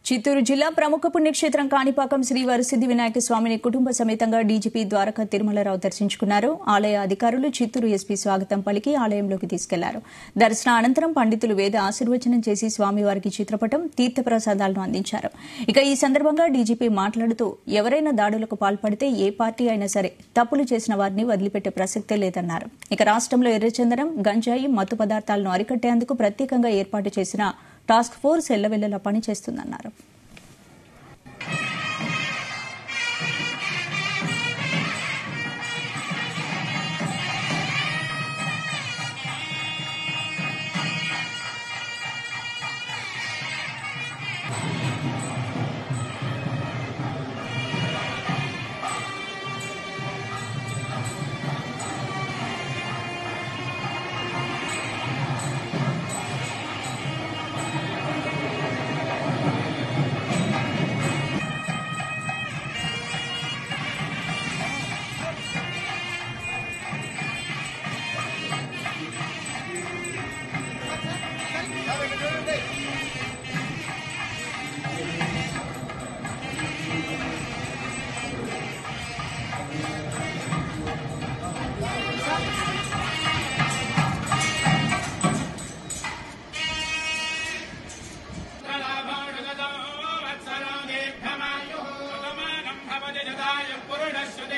చిత్తూరు జిల్లా ప్రముఖ పుణ్యక్షేత్రం కాణిపాకం శ్రీ వరసిద్ది వినాయక స్వామిని కుటుంబ సమేతంగా డీజీపీ ద్వారకా తిరుమలరావు దర్శించుకున్నారు. ఆలయ అధికారులు చిత్తూరు ఎస్పీ స్వాగతం పలికి ఆలయంలోకి తీసుకెళ్లారు. దర్శన అనంతరం పండితులు వేద ఆశీర్వచనం చేసి స్వామివారికి చిత్రపటం, తీర్థప్రసాదాలను అందించారు. ఇక ఈ సందర్భంగా డీజీపీ మాట్లాడుతూ ఎవరైనా దాడులకు పాల్పడితే ఏ పార్టీ అయినా సరే తప్పులు చేసిన వారిని వదిలిపెట్టే ప్రసక్తే లేదన్నారు. ఇక రాష్టంలో ఎర్రచందనం, గంజాయి, మత్తు పదార్థాలను అరికట్టేందుకు ప్రత్యేకంగా ఏర్పాటు చేసిన టాస్క్ ఫోర్స్ ఎల్లవెల్లలా పనిచేస్తుందన్నారు. పురుష